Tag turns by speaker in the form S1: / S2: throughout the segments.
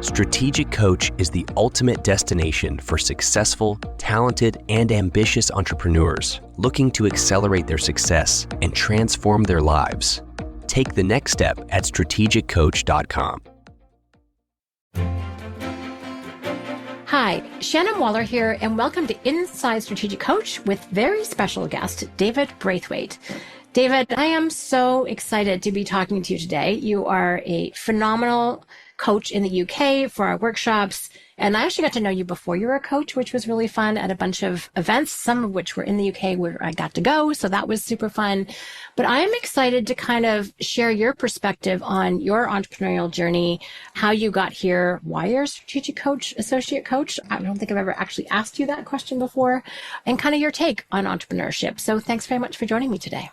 S1: Strategic Coach is the ultimate destination for successful, talented, and ambitious entrepreneurs looking to accelerate their success and transform their lives. Take the next step at strategiccoach.com.
S2: Hi, Shannon Waller here, and welcome to Inside Strategic Coach with very special guest, David Braithwaite. David, I am so excited to be talking to you today. You are a phenomenal coach in the UK for our workshops. And I actually got to know you before you were a coach, which was really fun at a bunch of events, some of which were in the UK where I got to go. So that was super fun. But I am excited to kind of share your perspective on your entrepreneurial journey, how you got here, why you're a strategic coach, associate coach. I don't think I've ever actually asked you that question before, and kind of your take on entrepreneurship. So thanks very much for joining me today.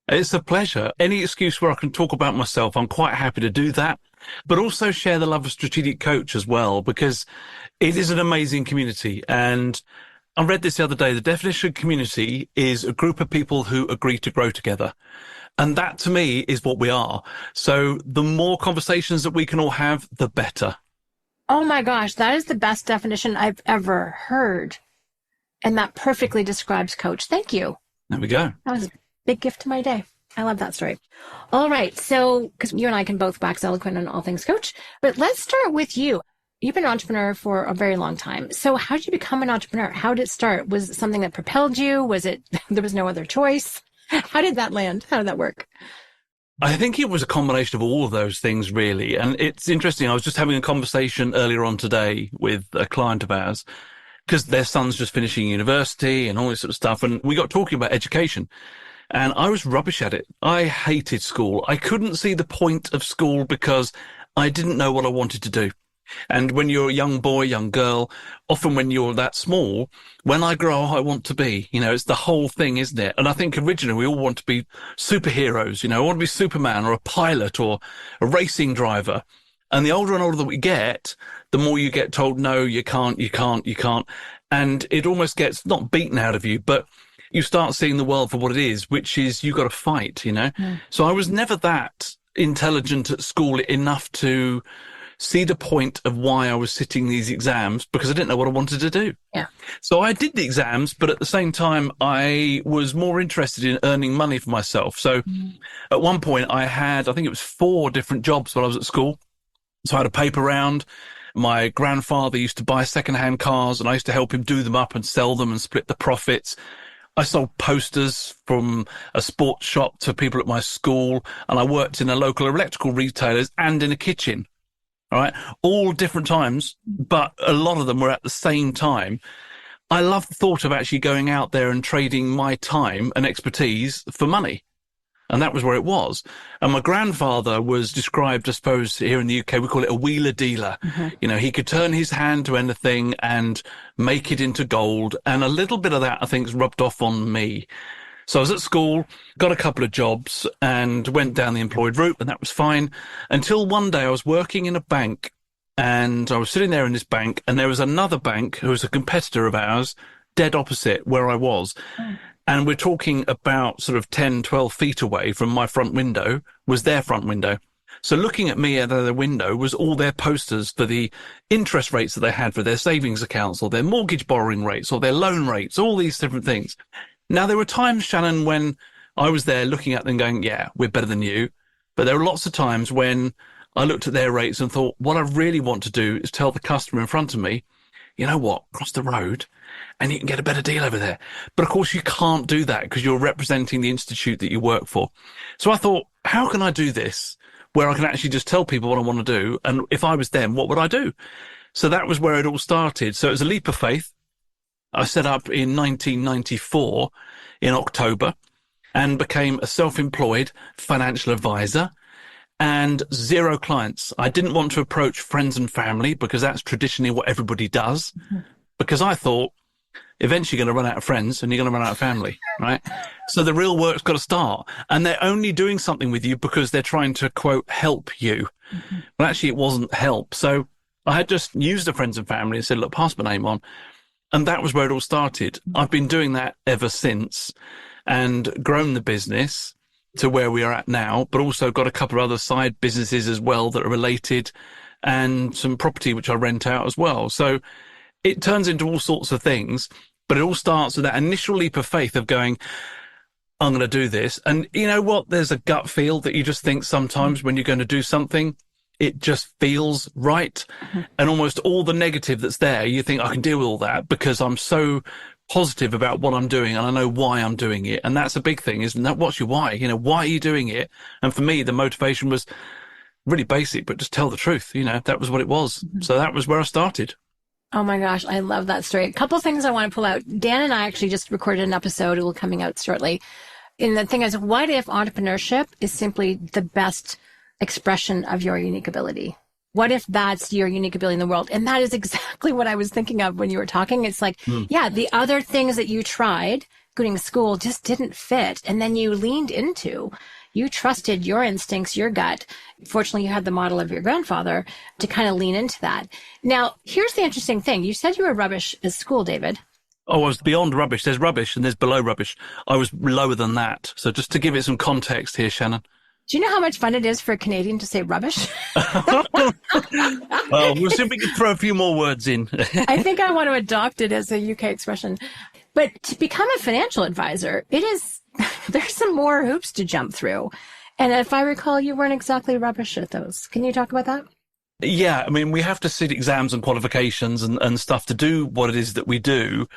S3: It's a pleasure. Any excuse where I can talk about myself, I'm quite happy to do that, but also share the love of Strategic Coach as well, because it is an amazing community. And I read this the other day. The definition of community is a group of people who agree to grow together. And that to me is what we are. So the more conversations that we can all have, the better.
S2: Oh my gosh, that is the best definition I've ever heard. And that perfectly describes Coach. Thank you.
S3: There we go.
S2: That was a big gift to my day. I love that story. All right. So, because you and I can both wax eloquent on all things coach, but let's start with you. You've been an entrepreneur for a very long time. So how did you become an entrepreneur? How did it start? Was it something that propelled you? Was it, there was no other choice? How did that land? How did that work?
S3: I think it was a combination of all of those things, really. And it's interesting. I was just having a conversation earlier on today with a client of ours because their son's just finishing university and all this sort of stuff. And we got talking about education. And I was rubbish at it. I hated school. I couldn't see the point of school because I didn't know what I wanted to do. And when you're a young boy, young girl, often when you're that small, when I grow, I want to be, it's the whole thing, isn't it? And I think originally we all want to be superheroes, I want to be Superman or a pilot or a racing driver. And the older and older that we get, the more you get told, no, you can't. And it almost gets not beaten out of you, but you start seeing the world for what it is, which is you got to fight,
S2: Mm.
S3: So I was never that intelligent at school enough to see the point of why I was sitting these exams because I didn't know what I wanted to do.
S2: Yeah.
S3: So I did the exams, but at the same time, I was more interested in earning money for myself. So at one point I think it was 4 different jobs while I was at school. So I had a paper round. My grandfather used to buy secondhand cars and I used to help him do them up and sell them and split the profits. I sold posters from a sports shop to people at my school, and I worked in a local electrical retailers and in a kitchen. All right. All different times, but a lot of them were at the same time. I love the thought of actually going out there and trading my time and expertise for money. And that was where it was. And my grandfather was described, I suppose, here in the UK, we call it a wheeler dealer. Mm-hmm. He could turn his hand to anything and make it into gold. And a little bit of that, I think, is rubbed off on me. So I was at school, got a couple of jobs and went down the employed route, and that was fine. Until one day I was working in a bank and I was sitting there in this bank and there was another bank who was a competitor of ours, dead opposite where I was. Mm. And we're talking about sort of 10, 12 feet away from my front window was their front window. So looking at me at the window was all their posters for the interest rates that they had for their savings accounts or their mortgage borrowing rates or their loan rates, all these different things. Now, there were times, Shannon, when I was there looking at them going, yeah, we're better than you. But there were lots of times when I looked at their rates and thought, what I really want to do is tell the customer in front of me, you know what, cross the road and you can get a better deal over there. But of course you can't do that because you're representing the institute that you work for. So I thought, how can I do this where I can actually just tell people what I want to do? And if I was them, what would I do? So that was where it all started. So it was a leap of faith. I set up in 1994 in October and became a self-employed financial advisor and 0 clients. I didn't want to approach friends and family because that's traditionally what everybody does. Mm-hmm. Because I thought, eventually you're going to run out of friends and you're going to run out of family, right? So the real work's got to start. And they're only doing something with you because they're trying to, quote, help you. Mm-hmm. But actually it wasn't help. So I had just used the friends and family and said, look, pass my name on. And that was where it all started. Mm-hmm. I've been doing that ever since and grown the business to where we are at now, but also got a couple of other side businesses as well that are related. and some property, which I rent out as well. So it turns into all sorts of things, but it all starts with that initial leap of faith of going, I'm going to do this. And you know what? There's a gut feel that you just think sometimes when you're going to do something, it just feels right. And almost all the negative that's there, you think I can deal with all that because I'm so positive about what I'm doing and I know why I'm doing it. And that's a big thing, isn't that? What's your why? You know, why are you doing it? And for me, the motivation was really basic, but just tell the truth. You know, that was what it was. So that was where I started.
S2: Oh my gosh, I love that story. A couple of things I want to pull out. Dan and I actually just recorded an episode. It will be coming out shortly. And the thing is, what if entrepreneurship is simply the best expression of your unique ability? What if that's your unique ability in the world? And that is exactly what I was thinking of when you were talking. It's like, yeah, the other things that you tried, including school, just didn't fit. And then you leaned into, you trusted your instincts, your gut. Fortunately, you had the model of your grandfather to kind of lean into that. Now, here's the interesting thing. You said you were rubbish at school, David.
S3: Oh, I was beyond rubbish. There's rubbish and there's below rubbish. I was lower than that. So just to give it some context here, Shannon.
S2: Do you know how much fun it is for a Canadian to say rubbish?
S3: Well, we'll see if we can throw a few more words in.
S2: I think I want to adopt it as a UK expression. But to become a financial advisor, there's some more hoops to jump through. And if I recall, you weren't exactly rubbish at those. Can you talk about that?
S3: Yeah, I mean, we have to sit exams and qualifications and stuff to do what it is that we do.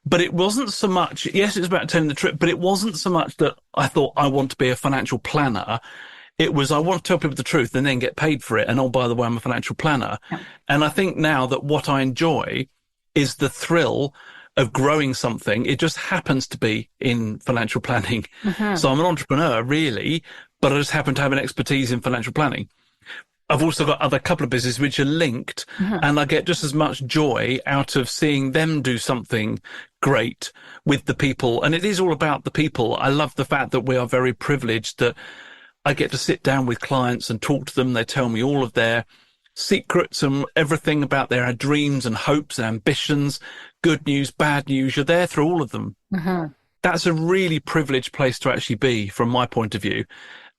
S3: But it wasn't so much, yes, it's about telling the truth, but it wasn't so much that I thought I want to be a financial planner. It was, I want to tell people the truth and then get paid for it. And oh, by the way, I'm a financial planner. Yeah. And I think now that what I enjoy is the thrill of growing something. It just happens to be in financial planning. So I'm an entrepreneur, really, but I just happen to have an expertise in financial planning. I've also got other couple of businesses which are linked, and I get just as much joy out of seeing them do something great with the people. And it is all about the people. I love the fact that we are very privileged that I get to sit down with clients and talk to them. They tell me all of their secrets and everything about their dreams and hopes and ambitions, good news, bad news. You're there through all of them. That's a really privileged place to actually be from my point of view.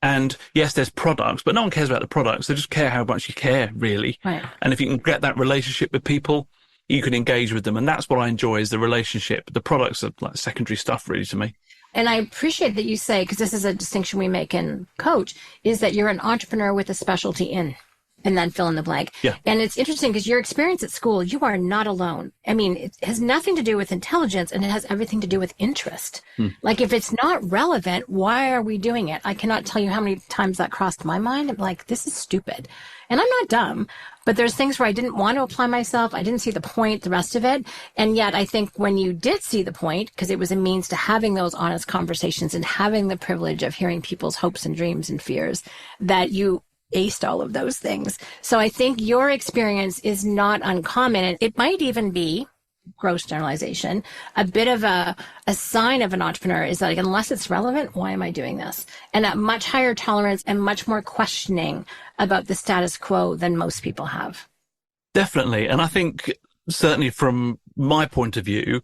S3: And yes, there's products, but no one cares about the products. They just care how much you care, really. Right. And if you can get that relationship with people, you can engage with them. And that's what I enjoy, is the relationship. The products are like secondary stuff, really, to me.
S2: And I appreciate that you say, because this is a distinction we make in Coach, is that you're an entrepreneur with a specialty in, and then fill in the blank. Yeah. And it's interesting because your experience at school, you are not alone. I mean, it has nothing to do with intelligence, and it has everything to do with interest. Like, if it's not relevant, why are we doing it? I cannot tell you how many times that crossed my mind. I'm like, this is stupid. And I'm not dumb, but there's things where I didn't want to apply myself. I didn't see the point, the rest of it. And yet I think when you did see the point, because it was a means to having those honest conversations and having the privilege of hearing people's hopes and dreams and fears, that you aced all of those things. So I think your experience is not uncommon. And it might even be, gross generalization, a bit of a sign of an entrepreneur is that, like, unless it's relevant, why am I doing this? And a much higher tolerance and much more questioning about the status quo than most people have. Definitely.
S3: And I think certainly from my point of view,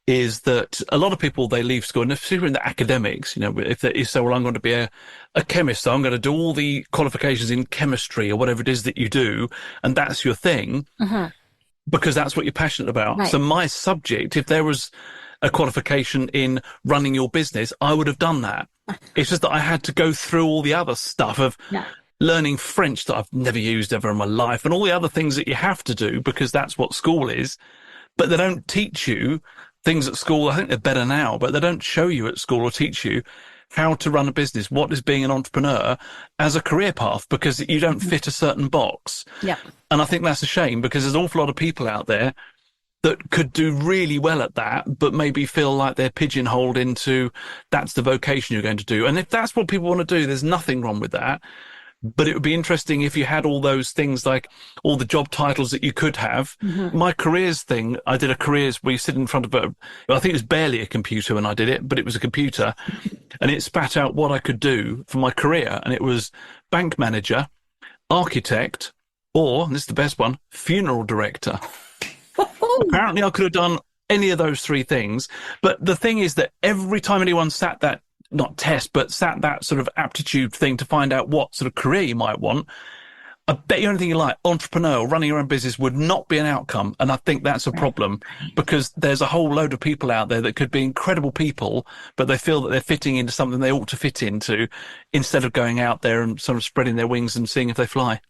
S3: is that a lot of people, they leave school, and especially in the academics, you know, if they say, well, I'm going to be a chemist, so I'm going to do all the qualifications in chemistry or whatever it is that you do, and that's your thing, because that's what you're passionate about. Right. So my subject, if there was a qualification in running your business, I would have done that. It's just that I had to go through all the other stuff of learning French that I've never used ever in my life, and all the other things that you have to do because that's what school is. But they don't teach you things at school. I think they're better now, but they don't show you at school or teach you how to run a business, what is being an entrepreneur as a career path, because you don't fit a certain box. Yeah. And I think that's a shame, because there's an awful lot of people out there that could do really well at that, but maybe feel like they're pigeonholed into that's the vocation you're going to do. And if that's what people want to do, there's nothing wrong with that. But it would be interesting if you had all those things, like all the job titles that you could have. My careers thing, I did a careers where you sit in front of I think it was barely a computer when I did it, but it was a computer, and it spat out what I could do for my career. And it was bank manager, architect, or, and this is the best one, funeral director. Apparently I could have done any of those three things. But the thing is that every time anyone sat that, not test, but sat that sort of aptitude thing to find out what sort of career you might want, I bet you anything you like, entrepreneurial, running your own business would not be an outcome. And I think that's a problem because there's a whole load of people out there that could be incredible people, but they feel that they're fitting into something they ought to fit into instead of going out there and sort of spreading their wings and seeing if they fly.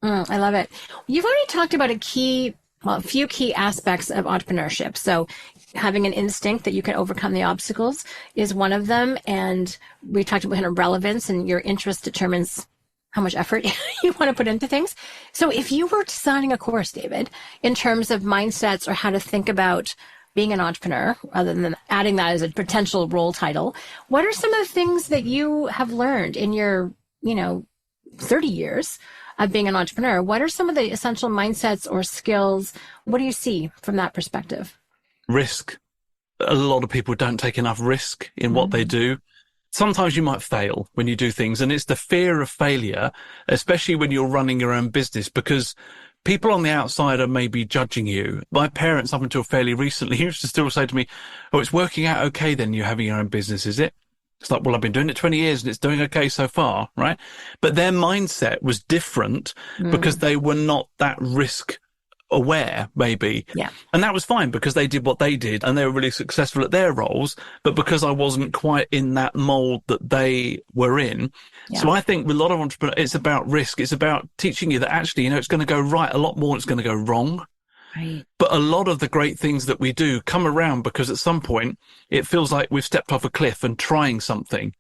S2: I love it. You've already talked about a few key aspects of entrepreneurship. So having an instinct that you can overcome the obstacles is one of them. And we talked about kind of relevance, and your interest determines how much effort you want to put into things. So if you were designing a course, David, in terms of mindsets or how to think about being an entrepreneur, rather than adding that as a potential role title, what are some of the things that you have learned in your, 30 years of being an entrepreneur? What are some of the essential mindsets or skills? What do you see from that perspective?
S3: Risk. A lot of people don't take enough risk in what they do. Sometimes you might fail when you do things, and it's the fear of failure, especially when you're running your own business, because people on the outside are maybe judging you. My parents, up until fairly recently, used to still say to me, "Oh, it's working out okay then, you're having your own business, is it?" It's like, well, I've been doing it 20 years and it's doing okay so far, right? But their mindset was different because they were not that risk aware, maybe.
S2: Yeah.
S3: And that was fine because they did what they did and they were really successful at their roles. But because I wasn't quite in that mold that they were in. Yeah. So I think with a lot of entrepreneurs, it's about risk. It's about teaching you that actually, it's going to go right a lot more than it's going to go wrong.
S2: Right.
S3: But a lot of the great things that we do come around because at some point it feels like we've stepped off a cliff and trying something.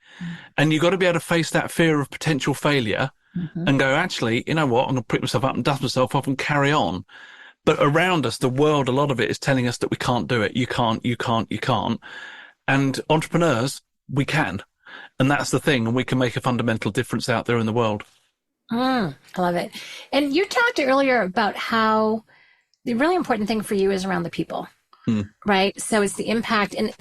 S3: And you've got to be able to face that fear of potential failure and go, actually, you know what? I'm going to pick myself up and dust myself off and carry on. But around us, the world, a lot of it is telling us that we can't do it. You can't. And entrepreneurs, we can. And that's the thing. And we can make a fundamental difference out there in the world.
S2: I love it. And you talked earlier about how the really important thing for you is around the people, right? So it's the impact. And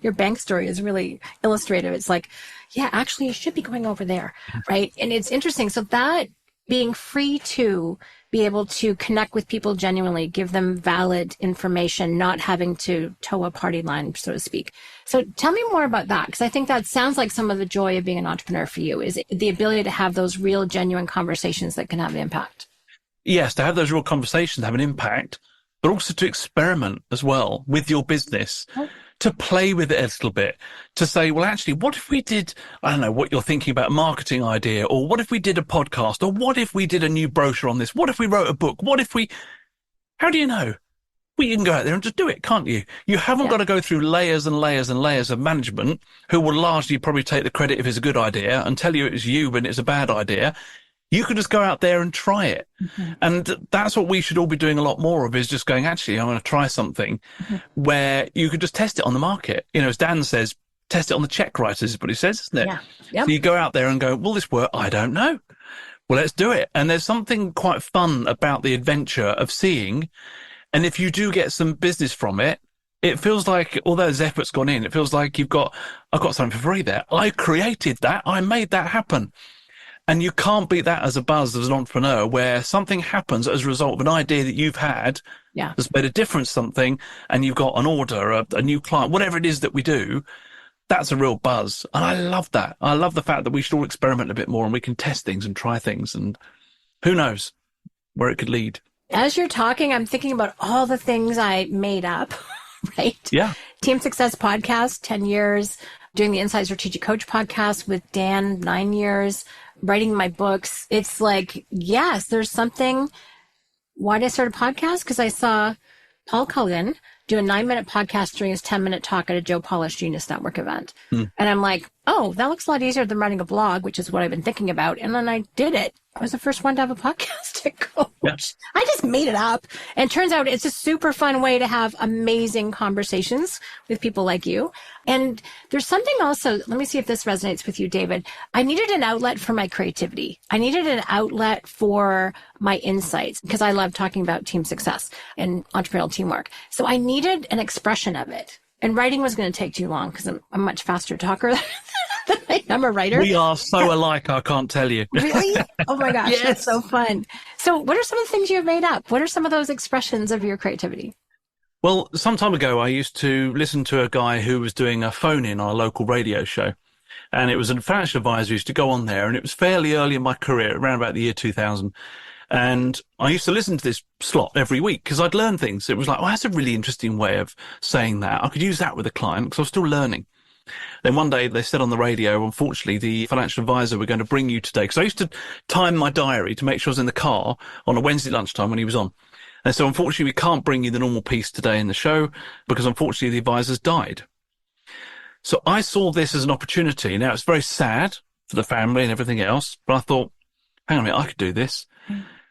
S2: your bank story is really illustrative. It's like, yeah, actually, you should be going over there, right? And it's interesting. So that being free to be able to connect with people genuinely, give them valid information, not having to toe a party line, so to speak. So tell me more about that, because I think that sounds like some of the joy of being an entrepreneur for you, is the ability to have those real, genuine conversations that can have an impact.
S3: Yes, to have those real conversations, have an impact, but also to experiment as well with your business, to play with it a little bit, to say, well, actually, what if we did, I don't know what you're thinking about, a marketing idea, or what if we did a podcast, or what if we did a new brochure on this? What if we wrote a book? How do you know? Well, you can go out there and just do it, can't you? You haven't got to go through layers and layers and layers of management who will largely probably take the credit if it's a good idea and tell you it's you when it's a bad idea. You could just go out there and try it. And that's what we should all be doing a lot more of, is just going, actually, I'm going to try something where you could just test it on the market. As Dan says, test it on the check writers is what he says, isn't it?
S2: Yeah. Yep.
S3: So you go out there and go, will this work? I don't know. Well, let's do it. And there's something quite fun about the adventure of seeing. And if you do get some business from it, it feels like, although there's effort's gone in, it feels like I've got something for free there. I created that. I made that happen. And you can't beat that as a buzz as an entrepreneur, where something happens as a result of an idea that you've had that's made a difference, something, and you've got an order, a new client, whatever it is that we do. That's a real buzz. And I love that. I love the fact that we should all experiment a bit more and we can test things and try things, and who knows where it could lead.
S2: As you're talking, I'm thinking about all the things I made up, right?
S3: Yeah.
S2: Team Success Podcast, 10 years, doing the Inside Strategic Coach podcast with Dan, 9 years, writing my books. It's like, yes, there's something. Why did I start a podcast? Because I saw Paul Cullen do a 9-minute podcast during his 10-minute talk at a Joe Polish Genius Network event. And I'm like, oh, that looks a lot easier than writing a blog, which is what I've been thinking about. And then I did it. I was the first one to have a podcast coach. Yeah. I just made it up. And it turns out it's a super fun way to have amazing conversations with people like you. And there's something also, let me see if this resonates with you, David. I needed an outlet for my creativity. I needed an outlet for my insights, because I love talking about team success and entrepreneurial teamwork. So I needed an expression of it. And writing was going to take too long because I'm a much faster talker than I am a writer.
S3: We are so alike, I can't tell you.
S2: Really? Oh my gosh,
S3: Yes.
S2: That's so fun. So what are some of the things you've made up? What are some of those expressions of your creativity?
S3: Well, some time ago, I used to listen to a guy who was doing a phone-in on a local radio show. and it was a financial advisor who used to go on there, and it was fairly early in my career, around about the year 2000. And I used to listen to this slot every week because I'd learn things. It was like, oh, that's a really interesting way of saying that. I could use that with a client because I was still learning. Then one day they said on the radio, unfortunately, the financial advisor, we're going to bring you today. Because I used to time my diary to make sure I was in the car on a Wednesday lunchtime when he was on. And so unfortunately, we can't bring you the normal piece today in the show because unfortunately the advisor's died. So I saw this as an opportunity. Now, it's very sad for the family and everything else, but I thought, hang on a minute, I could do this.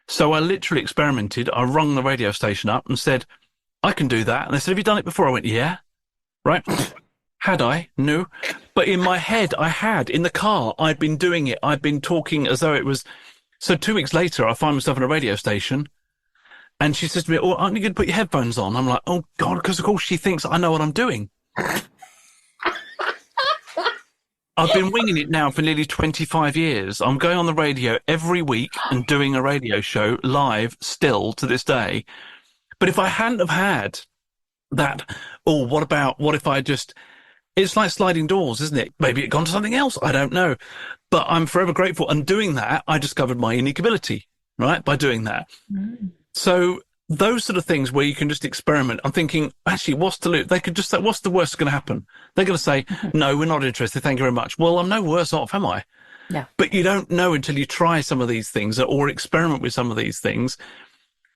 S3: So I literally experimented. I rung the radio station up and said, I can do that. And they said, have you done it before? I went, yeah. Right. Had I? No. But in my head, I had. In the car, I'd been doing it. I'd been talking as though it was. So 2 weeks later, I find myself in a radio station. And she says to me, oh, aren't you going to put your headphones on? I'm like, oh, God, because of course she thinks I know what I'm doing. I've been winging it now for nearly 25 years. I'm going on the radio every week and doing a radio show live still to this day. But if I hadn't have had that, oh, what if I just, it's like sliding doors, isn't it? Maybe it gone to something else. I don't know. But I'm forever grateful. And doing that, I discovered my unique ability, right? By doing that. Mm. So those sort of things where you can just experiment. I'm thinking, actually, what's to lose? They could just say, what's the worst going to happen? They're going to say, no, we're not interested. Thank you very much. Well, I'm no worse off, am I?
S2: Yeah.
S3: But you don't know until you try some of these things or experiment with some of these things.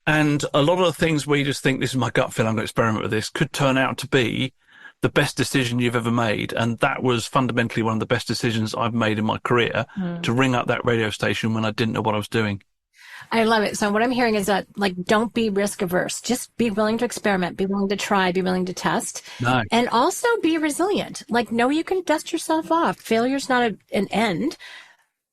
S3: And a lot of the things where you just think, this is my gut feel, I'm going to experiment with this, could turn out to be the best decision you've ever made. And that was fundamentally one of the best decisions I've made in my career, to ring up that radio station when I didn't know what I was doing.
S2: I love it. So what I'm hearing is that, like, don't be risk averse. Just be willing to experiment, be willing to try, be willing to test.
S3: No.
S2: And also be resilient. Like, know you can dust yourself off. Failure's not an end.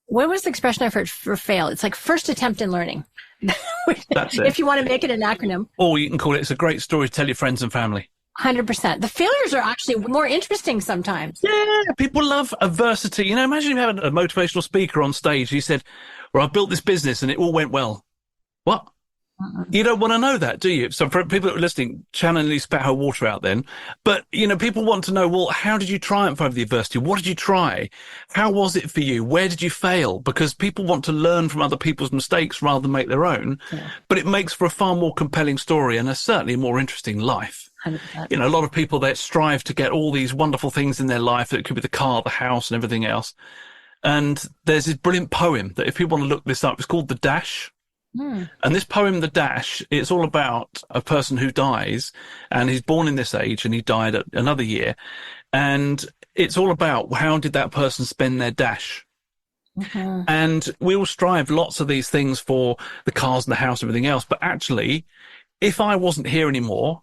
S2: What was the expression I've heard for fail? It's like first attempt in learning.
S3: That's it.
S2: If you want to make it an acronym.
S3: Or you can call it, it's a great story to tell your friends and family.
S2: 100%. The failures are actually more interesting sometimes.
S3: Yeah, people love adversity. You know, imagine you have a motivational speaker on stage. He said, well, I built this business and it all went well. What? You don't want to know that, do you? So for people that are listening, Shannon Lee spat her water out then. But, you know, people want to know, well, how did you triumph over the adversity? What did you try? How was it for you? Where did you fail? Because people want to learn from other people's mistakes rather than make their own. Yeah. But it makes for a far more compelling story and certainly a more interesting life.
S2: 100%.
S3: You know, a lot of people that strive to get all these wonderful things in their life. It could be the car, the house and everything else. And there's this brilliant poem that if people want to look this up, it's called The Dash. And this poem, The Dash, it's all about a person who dies and he's born in this age and he died at another year. And it's all about how did that person spend their dash? Mm-hmm. And we all strive lots of these things for the cars and the house and everything else. But actually, if I wasn't here anymore,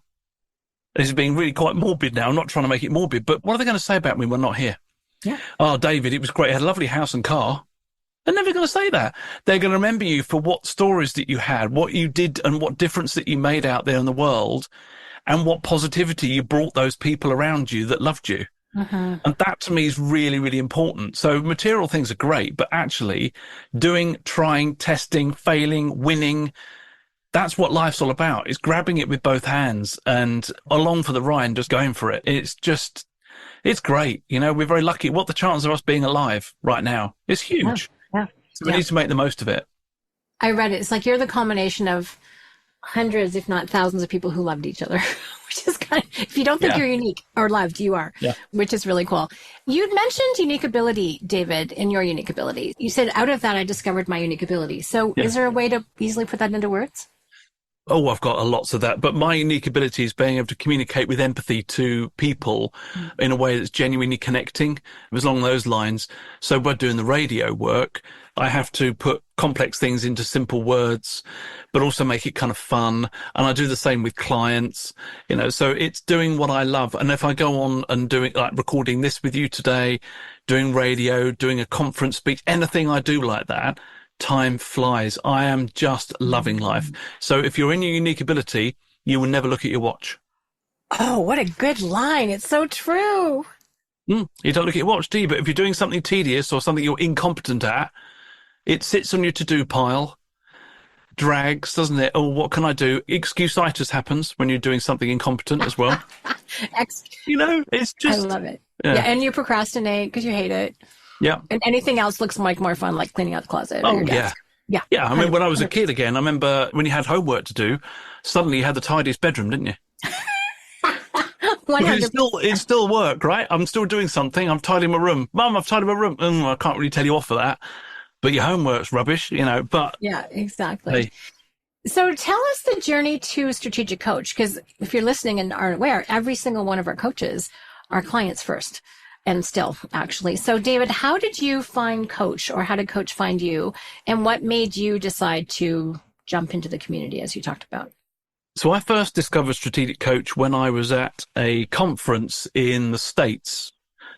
S3: this is being really quite morbid now. I'm not trying to make it morbid, but what are they going to say about me when I'm not here?
S2: Yeah.
S3: Oh, David, it was great. I had a lovely house and car. They're never going to say that. They're going to remember you for what stories that you had, what you did and what difference that you made out there in the world and what positivity you brought those people around you that loved you. Mm-hmm. And that to me is really, really important. So material things are great, but actually doing, trying, testing, failing, winning, that's what life's all about. It's grabbing it with both hands and along for the ride and just going for it. It's great. You know, we're very lucky. What the chances of us being alive right now is huge.
S2: Yeah.
S3: So we need to make the most of it.
S2: I read it. It's like you're the culmination of hundreds, if not thousands of people who loved each other, which is kind of, if you don't think you're unique or loved, you are, which is really cool. You'd mentioned unique ability, David, in your unique ability. You said, out of that, I discovered my unique ability. So is there a way to easily put that into words?
S3: Oh, I've got lots of that. But my unique ability is being able to communicate with empathy to people in a way that's genuinely connecting. It was along those lines. So by doing the radio work, I have to put complex things into simple words, but also make it kind of fun. And I do the same with clients, you know, so it's doing what I love. And if I go on and doing like recording this with you today, doing radio, doing a conference speech, anything I do like that, time flies. I am just loving life. So if you're in your unique ability, you will never look at your watch.
S2: Oh, what a good line. It's so true.
S3: You don't look at your watch, do you? But if you're doing something tedious or something you're incompetent at, it sits on your to-do pile. drags, doesn't it? Oh, what can I do? Excuse-itis happens when you're doing something incompetent as well. It's
S2: I
S3: just...
S2: love it.
S3: Yeah.
S2: Yeah, and you procrastinate because you hate it.
S3: Yeah.
S2: And anything else looks like more fun, like cleaning out the closet or your desk. Yeah.
S3: Yeah, I mean, when I was a kid again, I remember when you had homework to do, suddenly you had the tidiest bedroom, didn't you?
S2: 100%.
S3: It's still work, right? I'm still doing something. I'm tidying my room. Mum, I've tidied my room. I can't really tell you off for that. But your homework's rubbish, but...
S2: Yeah, exactly.
S3: Hey.
S2: So tell us the journey to strategic coach, because if you're listening and aren't aware, every single one of our coaches are clients first. And still, actually. So, David, how did you find Coach, or how did Coach find you? And what made you decide to jump into the community, as you talked about?
S3: So I first discovered Strategic Coach when I was at a conference in the States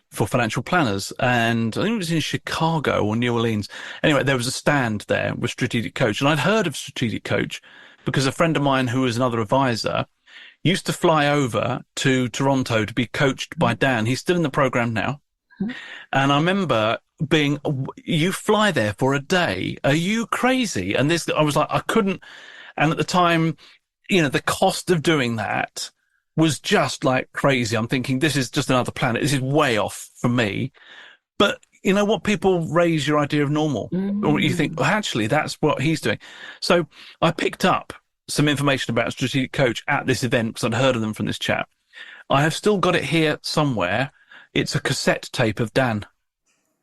S3: for financial planners. And I think it was in Chicago or New Orleans. Anyway, there was a stand there with Strategic Coach. And I'd heard of Strategic Coach because a friend of mine who was another advisor used to fly over to Toronto to be coached by Dan. He's still in the program now. And I remember you fly there for a day. Are you crazy? And I was like, I couldn't. And at the time, the cost of doing that was just like crazy. I'm thinking, this is just another planet. This is way off for me. But you know what? People raise your idea of normal, or you think, well, actually, that's what he's doing. So I picked up some information about Strategic Coach at this event because I'd heard of them from this chat. I have still got it here somewhere. It's a cassette tape of Dan.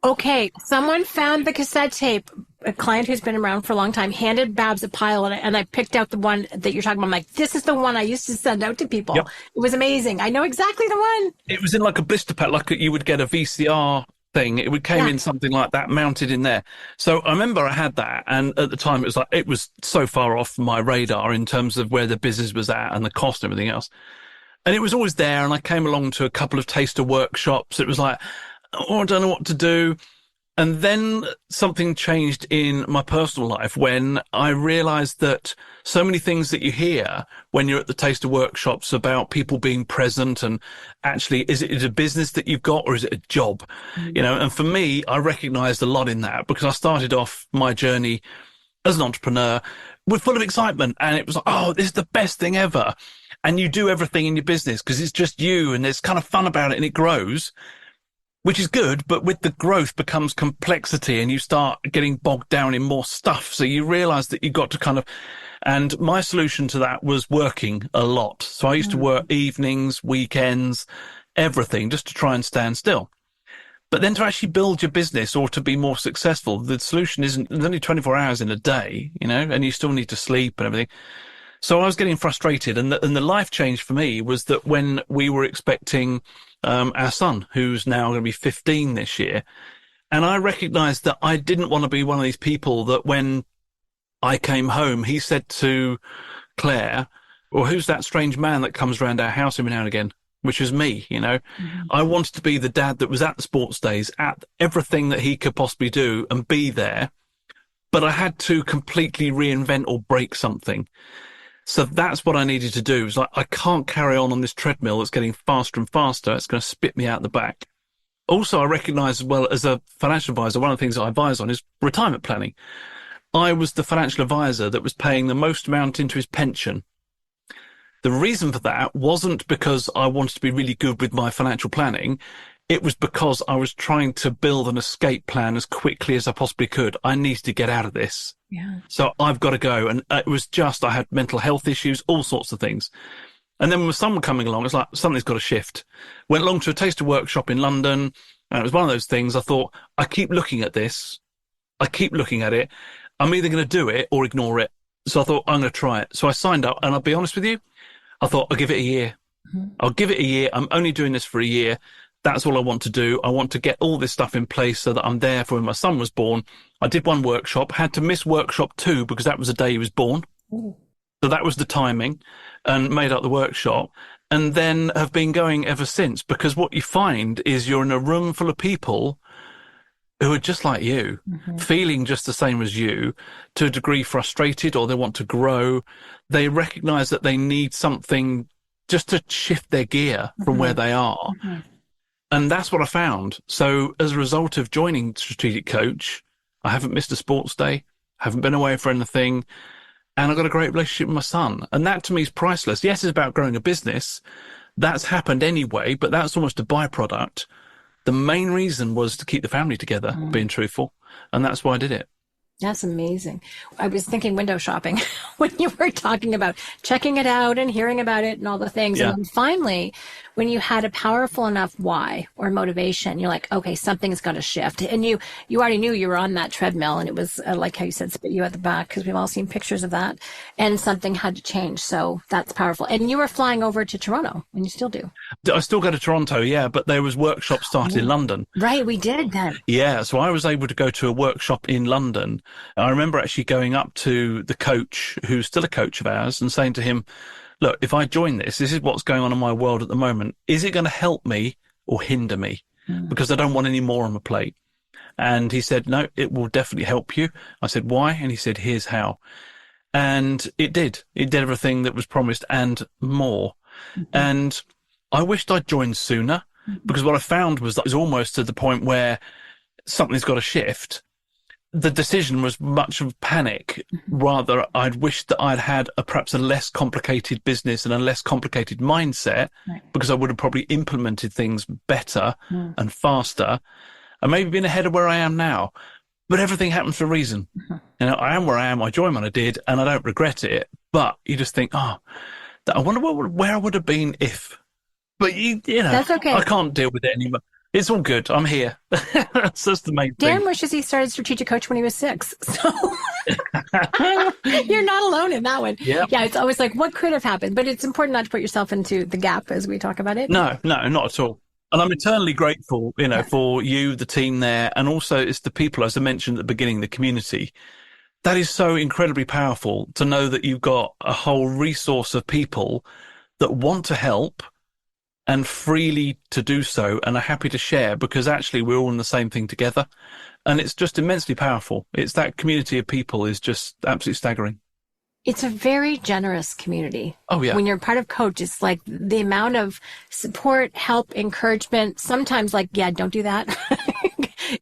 S2: Okay, someone found the cassette tape. A client who's been around for a long time handed Babs a pile, and I picked out the one that you're talking about. I'm like, this is the one I used to send out to people. Yep. It was amazing. I know exactly the one. It
S3: was in like a blister pack, like you would get a VCR thing. It came in something like that, mounted in there. So I remember I had that, and at the time it was so far off my radar in terms of where the business was at and the cost and everything else. And it was always there, and I came along to a couple of taster workshops. It was like, I don't know what to do. And then something changed in my personal life when I realized that so many things that you hear when you're at the taster workshops about people being present, and actually, is it a business that you've got or is it a job? And for me, I recognized a lot in that because I started off my journey as an entrepreneur with full of excitement, and it was like, oh, this is the best thing ever. And you do everything in your business because it's just you, and there's kind of fun about it, and it grows, which is good. But with the growth becomes complexity, and you start getting bogged down in more stuff. So you realize that you've got to and my solution to that was working a lot. So I used to work evenings, weekends, everything, just to try and stand still. But then to actually build your business or to be more successful, the solution there's only 24 hours in a day, and you still need to sleep and everything. So I was getting frustrated, and the life change for me was that when we were expecting our son, who's now going to be 15 this year, and I recognized that I didn't want to be one of these people that when I came home, he said to Claire, well, who's that strange man that comes around our house every now and again? Which was me, I wanted to be the dad that was at the sports days, at everything that he could possibly do and be there. But I had to completely reinvent or break something. So that's what I needed to do. It was like, I can't carry on this treadmill that's getting faster and faster. It's going to spit me out the back. Also, I recognize as well as a financial advisor, one of the things that I advise on is retirement planning. I was the financial advisor that was paying the most amount into his pension. The reason for that wasn't because I wanted to be really good with my financial planning. It was because I was trying to build an escape plan as quickly as I possibly could. I needed to get out of this. Yeah. So I've got to go. And it was just, I had mental health issues, all sorts of things. And then with someone coming along, it's like, something's got to shift. Went along to a taster workshop in London. And it was one of those things. I thought, I keep looking at this. I keep looking at it. I'm either going to do it or ignore it. So I thought, I'm going to try it. So I signed up, and I'll be honest with you, I thought, I'll give it a year. I'll give it a year. I'm only doing this for a year. That's all I want to do. I want to get all this stuff in place so that I'm there for when my son was born. I did one workshop, had to miss workshop 2 because that was the day he was born. Ooh. So that was the timing, and made up the workshop, and then have been going ever since, because what you find is you're in a room full of people who are just like you, feeling just the same as you, to a degree frustrated, or they want to grow. They recognize that they need something just to shift their gear from where they are. And that's what I found. So as a result of joining Strategic Coach, I haven't missed a sports day, haven't been away for anything. and I got a great relationship with my son. And that to me is priceless. Yes, it's about growing a business. That's happened anyway, but that's almost a byproduct. The main reason was to keep the family together, being truthful. And that's why I did it.
S2: That's amazing. I was thinking window shopping when you were talking about checking it out and hearing about it and all the things.
S3: Yeah.
S2: And then finally, when you had a powerful enough why or motivation, you're like, okay, something's got to shift. And you already knew you were on that treadmill, and it was like how you said, spit you at the back, because we've all seen pictures of that, and something had to change. So that's powerful. And you were flying over to Toronto, and you still do.
S3: I still go to Toronto, yeah, but there was workshops started in London.
S2: Right, we did then.
S3: Yeah, so I was able to go to a workshop in London. I remember actually going up to the coach, who's still a coach of ours, and saying to him, look, if I join this is what's going on in my world at the moment. Is it going to help me or hinder me? Because I don't want any more on my plate. And he said, no, it will definitely help you. I said, why? And he said, here's how. And it did. It did everything that was promised and more. And I wished I'd joined sooner, because what I found was that it was almost to the point where something's got to shift. The decision was much of panic. Rather, I'd wished that I'd had perhaps a less complicated business and a less complicated mindset, because I would have probably implemented things better and faster, and maybe been ahead of where I am now. But everything happens for a reason. You know, I am where I am. I joined when I did, and I don't regret it. But you just think, I wonder where I would have been if. But you know,
S2: that's okay.
S3: I can't deal with it anymore. It's all good. I'm here. That's the main thing.
S2: Dan wishes he started Strategic Coach when he was 6. So you're not alone in that one.
S3: Yeah,
S2: it's always like, what could have happened? But it's important not to put yourself into the gap as we talk about it.
S3: No, not at all. And I'm eternally grateful, for you, the team there, and also it's the people, as I mentioned at the beginning, the community. That is so incredibly powerful to know that you've got a whole resource of people that want to help and freely to do so and are happy to share, because actually we're all in the same thing together. And it's just immensely powerful. It's that community of people is just absolutely staggering.
S2: It's a very generous community.
S3: Oh, yeah.
S2: When you're part of Coach, it's like the amount of support, help, encouragement, sometimes like, yeah, don't do that.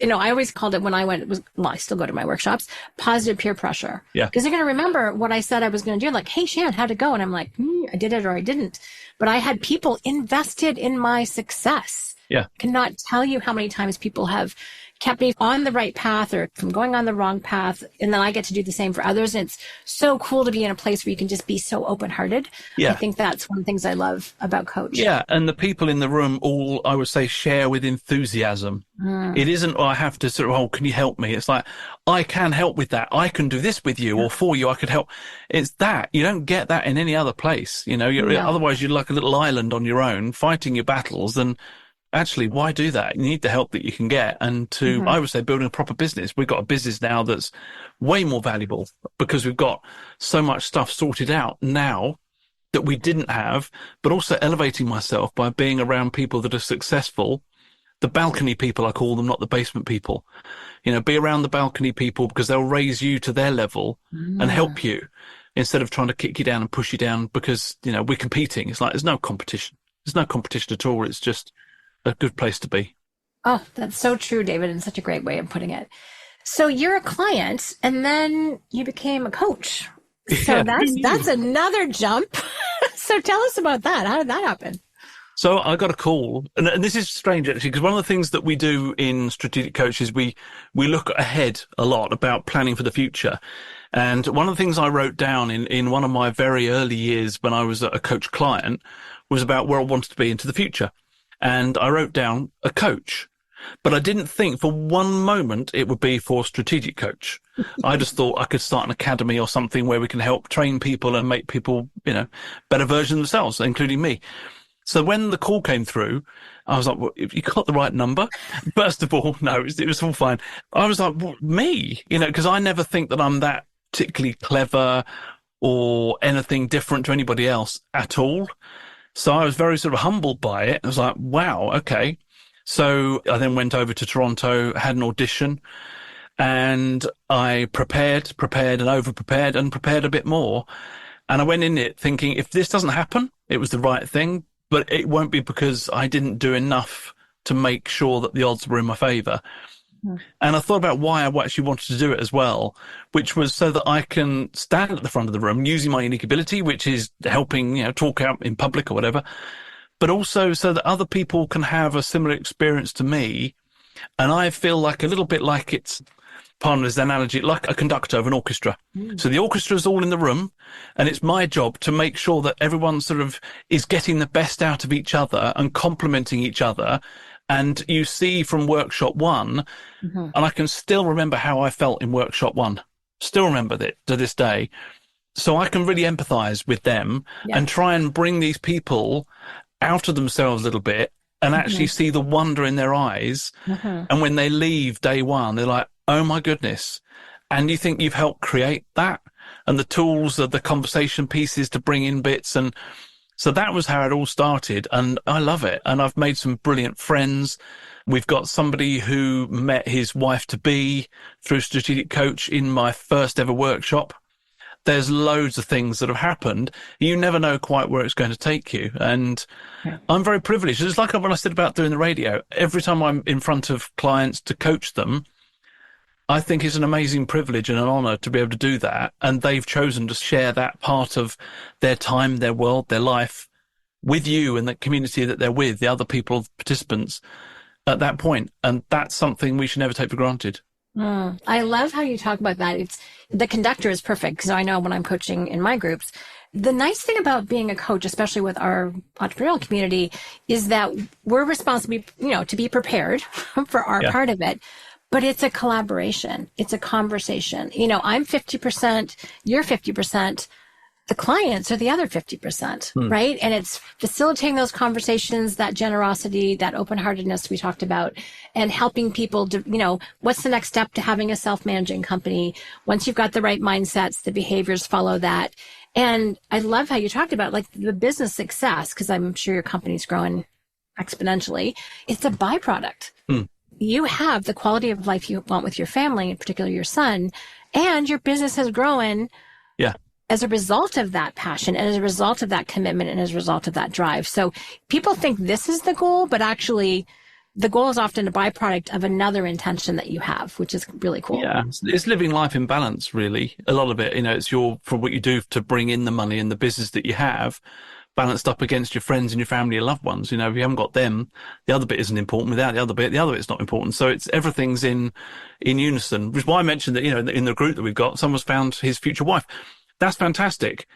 S2: I always called it when I went, I still go to my workshops, positive peer pressure. Yeah. Because they're going to remember what I said I was going to do. Like, hey, Shan, how'd it go? And I'm like, I did it or I didn't. But I had people invested in my success. Yeah. I cannot tell you how many times people have kept me on the right path or from going on the wrong path. And then I get to do the same for others. And it's so cool to be in a place where you can just be so open-hearted. Yeah. I think that's one of the things I love about Coach. Yeah. And the people in the room all, I would say, share with enthusiasm. It isn't, I have to sort of, can you help me? It's like, I can help with that. I can do this with you or for you. I could help. It's that. You don't get that in any other place. Otherwise you're like a little island on your own fighting your battles. And actually, why do that? You need the help that you can get. And I would say, building a proper business. We've got a business now that's way more valuable because we've got so much stuff sorted out now that we didn't have, but also elevating myself by being around people that are successful. The balcony people, I call them, not the basement people. Be around the balcony people because they'll raise you to their level and help you instead of trying to kick you down and push you down because, we're competing. It's like, there's no competition. There's no competition at all. It's just a good place to be. Oh, that's so true, David, and such a great way of putting it. So you're a client and then you became a coach. So that's another jump. So tell us about that. How did that happen? So I got a call, and this is strange actually, because one of the things that we do in Strategic Coach is we look ahead a lot about planning for the future. And one of the things I wrote down in one of my very early years when I was a coach client was about where I wanted to be into the future. And I wrote down a coach, but I didn't think for one moment it would be for Strategic Coach. I just thought I could start an academy or something where we can help train people and make people, better versions of themselves, including me. So when the call came through, I was like, well, you got the right number. First of all, no, it was all fine. I was like, what, me? Because I never think that I'm that particularly clever or anything different to anybody else at all. So I was very sort of humbled by it. I was like, wow, okay. So I then went over to Toronto, had an audition, and I prepared and over-prepared and prepared a bit more. And I went in it thinking, if this doesn't happen, it was the right thing. But it won't be because I didn't do enough to make sure that the odds were in my favor.
S3: And I thought about why I actually wanted to do it as well, which was so that I can stand at the front of the room using my unique ability, which is helping, talk out in public or whatever, but also so that other people can have a similar experience to me. And I feel like a little bit like it's, pardon this analogy, like a conductor of an orchestra. So the orchestra's all in the room, and it's my job to make sure that everyone sort of is getting the best out of each other and complementing each other. And you see from workshop one, and I can still remember how I felt in workshop one, still remember it to this day. So I can really empathize with them and try and bring these people out of themselves a little bit and actually see the wonder in their eyes. And when they leave day one, they're like, oh my goodness. And you think you've helped create that, and the tools of the conversation pieces to bring in bits. And so that was how it all started. And I love it. And I've made some brilliant friends. We've got somebody who met his wife to be through Strategic Coach in my first ever workshop. There's loads of things that have happened. You never know quite where it's going to take you. And I'm very privileged. It's like when I said about doing the radio, every time I'm in front of clients to coach them, I think it's an amazing privilege and an honor to be able to do that. And they've chosen to share that part of their time, their world, their life with you and the community that they're with, the other people, participants at that point. And that's something we should never take for granted.
S2: I love how you talk about that. It's the conductor is perfect, because I know when I'm coaching in my groups, the nice thing about being a coach, especially with our entrepreneurial community, is that we're responsible, to be prepared for our part of it. But it's a collaboration. It's a conversation. I'm 50%, you're 50%. The clients are the other 50%, right? And it's facilitating those conversations, that generosity, that open-heartedness we talked about, and helping people to, what's the next step to having a self-managing company? Once you've got the right mindsets, the behaviors follow that. And I love how you talked about like the business success, because I'm sure your company's growing exponentially. It's a byproduct. You have the quality of life you want with your family, in particular your son, and your business has grown as a result of that passion and as a result of that commitment and as a result of that drive. So people think this is the goal, but actually the goal is often a byproduct of another intention that you have, which is really cool.
S3: Yeah, it's living life in balance, really. A lot of it, it's for what you do to bring in the money and the business that you have, balanced up against your friends and your family and loved ones. If you haven't got them, the other bit isn't important. Without the other bit's not important. So everything's in unison, which is why I mentioned that, in the group that we've got, someone's found his future wife. That's fantastic.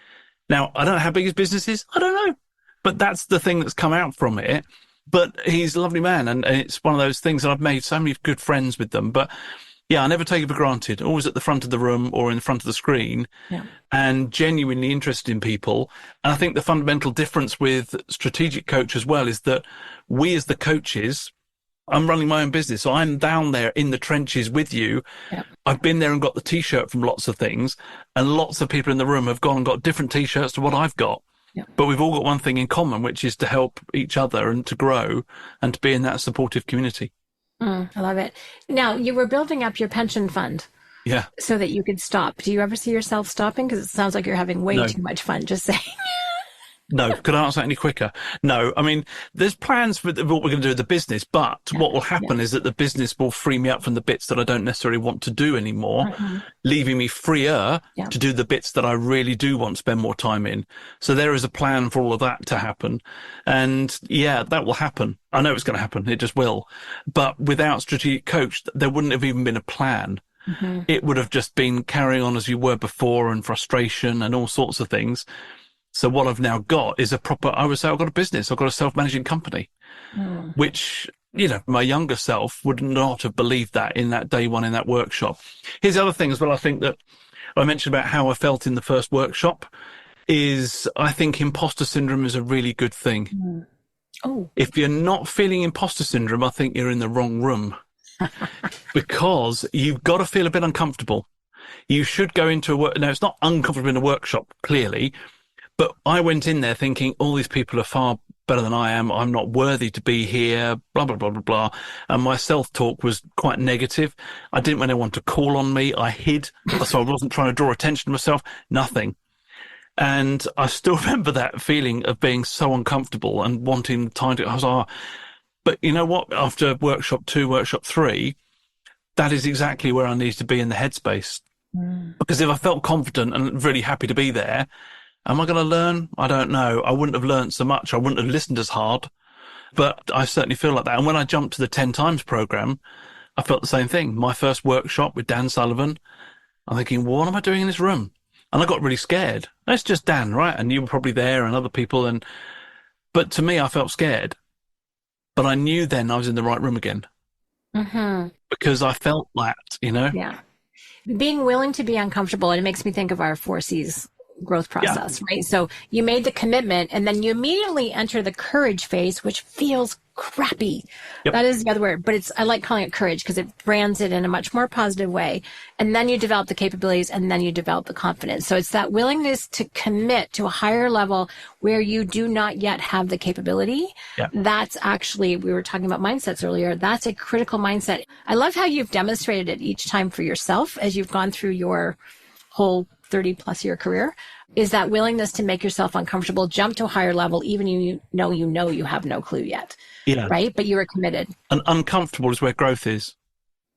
S3: Now, I don't know how big his business is. I don't know, but that's the thing that's come out from it. But he's a lovely man. And it's one of those things that I've made so many good friends with them. But yeah, I never take it for granted. Always at the front of the room or in front of the screen, and genuinely interested in people. And I think the fundamental difference with Strategic Coach as well is that we as the coaches, I'm running my own business, so I'm down there in the trenches with you. I've been there and got the T-shirt from lots of things, and lots of people in the room have gone and got different T-shirts to what I've got. But we've all got one thing in common, which is to help each other and to grow and to be in that supportive community.
S2: I love it. Now, you were building up your pension fund so that you could stop. Do you ever see yourself stopping? Because it sounds like you're having way too much fun, just saying.
S3: No, could I answer that any quicker? No, I mean, there's plans for what we're going to do with the business, but what will happen is that the business will free me up from the bits that I don't necessarily want to do anymore, leaving me freer to do the bits that I really do want to spend more time in. So there is a plan for all of that to happen. And that will happen. I know it's going to happen. It just will. But without Strategic Coach, there wouldn't have even been a plan. It would have just been carrying on as you were before, and frustration and all sorts of things. So what I've now got is I would say I've got a business. I've got a self-managing company, which, my younger self would not have believed that in that day one in that workshop. Here's the other thing as well. I think that I mentioned about how I felt in the first workshop is I think imposter syndrome is a really good thing. If you're not feeling imposter syndrome, I think you're in the wrong room because you've got to feel a bit uncomfortable. You should go into now it's not uncomfortable in a workshop, clearly. But I went in there thinking all these people are far better than I am. I'm not worthy to be here, blah, blah, blah, blah, blah. And my self-talk was quite negative. I didn't want anyone to call on me. I hid. So I wasn't trying to draw attention to myself. Nothing. And I still remember that feeling of being so uncomfortable and wanting time to, but you know what? After workshop 2, workshop 3, that is exactly where I need to be in the headspace. Because if I felt confident and really happy to be there, am I going to learn? I don't know. I wouldn't have learned so much. I wouldn't have listened as hard, but I certainly feel like that. And when I jumped to the 10 times program, I felt the same thing. My first workshop with Dan Sullivan, I'm thinking, what am I doing in this room? And I got really scared. It's just Dan, right? And you were probably there and other people. But to me, I felt scared. But I knew then I was in the right room again. Because I felt that,
S2: Yeah. Being willing to be uncomfortable, and it makes me think of our 4 C's growth process, right? So you made the commitment and then you immediately enter the courage phase, which feels crappy.
S3: Yep.
S2: That is the other word, but I like calling it courage because it brands it in a much more positive way. And then you develop the capabilities and then you develop the confidence. So it's that willingness to commit to a higher level where you do not yet have the capability.
S3: Yeah.
S2: That's actually, we were talking about mindsets earlier. That's a critical mindset. I love how you've demonstrated it each time for yourself as you've gone through your whole 30 plus year career, is that willingness to make yourself uncomfortable, jump to a higher level, even you have no clue yet.
S3: Yeah.
S2: Right? But you are committed.
S3: And uncomfortable is where growth is.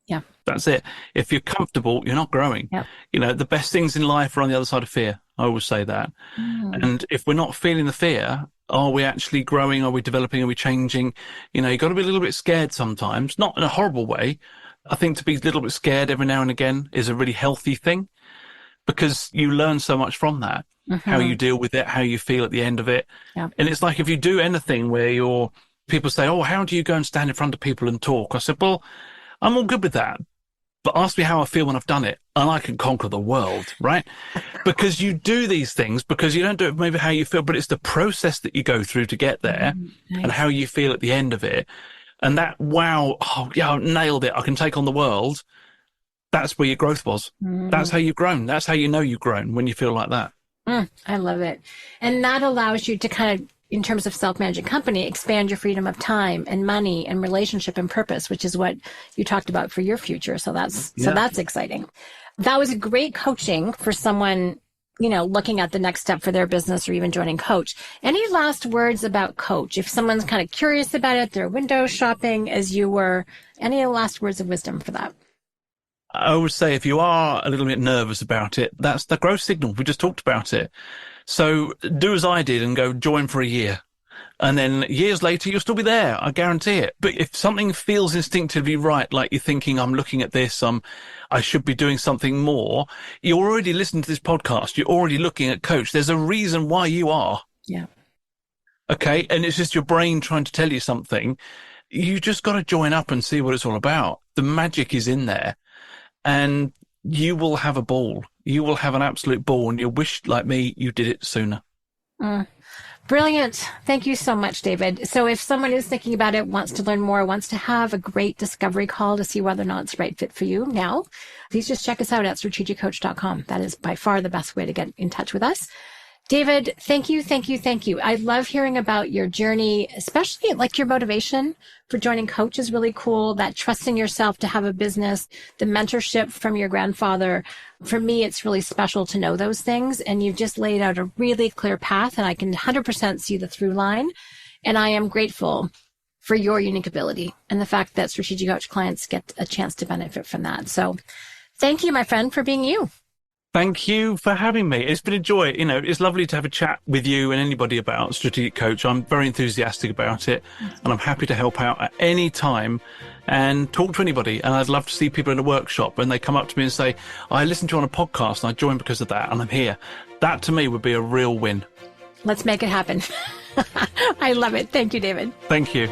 S2: Yeah.
S3: That's it. If you're comfortable, you're not growing.
S2: Yeah.
S3: The best things in life are on the other side of fear. I always say that. And if we're not feeling the fear, are we actually growing? Are we developing? Are we changing? You've got to be a little bit scared sometimes, not in a horrible way. I think to be a little bit scared every now and again is a really healthy thing, because you learn so much from that, how you deal with it, how you feel at the end of it.
S2: Yeah.
S3: And it's like if you do anything where people say, oh, how do you go and stand in front of people and talk? I said, well, I'm all good with that, but ask me how I feel when I've done it and I can conquer the world, right? Because you do these things because you don't do it maybe how you feel, but it's the process that you go through to get there and how you feel at the end of it. And that, wow, oh yeah, I nailed it. I can take on the world. That's where your growth was. That's how you've grown. That's how you know you've grown, when you feel like that.
S2: I love it. And that allows you to kind of, in terms of self-managing company, expand your freedom of time and money and relationship and purpose, which is what you talked about for your future. So that's exciting. That was a great coaching for someone, looking at the next step for their business or even joining Coach. Any last words about Coach? If someone's kind of curious about it, they're window shopping as you were, any last words of wisdom for that?
S3: I would say if you are a little bit nervous about it, that's the growth signal. We just talked about it. So do as I did and go join for a year. And then years later, you'll still be there. I guarantee it. But if something feels instinctively right, like you're thinking, I'm looking at this, I should be doing something more. You're already listening to this podcast. You're already looking at Coach. There's a reason why you are.
S2: Yeah.
S3: Okay. And it's just your brain trying to tell you something. You just got to join up and see what it's all about. The magic is in there. And you will have a ball. You will have an absolute ball, and you'll wish, like me, you did it sooner.
S2: Brilliant. Thank you so much, David. So if someone is thinking about it, wants to learn more, wants to have a great discovery call to see whether or not it's the right fit for you now, please just check us out at strategiccoach.com. That is by far the best way to get in touch with us. David, thank you. I love hearing about your journey, especially like your motivation for joining Coach is really cool. That trust in yourself to have a business, the mentorship from your grandfather. For me, it's really special to know those things. And you've just laid out a really clear path, and I can 100% see the through line. And I am grateful for your unique ability and the fact that Strategic Coach clients get a chance to benefit from that. So thank you, my friend, for being you.
S3: Thank you for having me. It's been a joy. It's lovely to have a chat with you and anybody about Strategic Coach. I'm very enthusiastic about it, and I'm happy to help out at any time and talk to anybody. And I'd love to see people in a workshop when they come up to me and say, I listened to you on a podcast and I joined because of that, and I'm here. That to me would be a real win.
S2: Let's make it happen. I love it. Thank you, David.
S3: Thank you.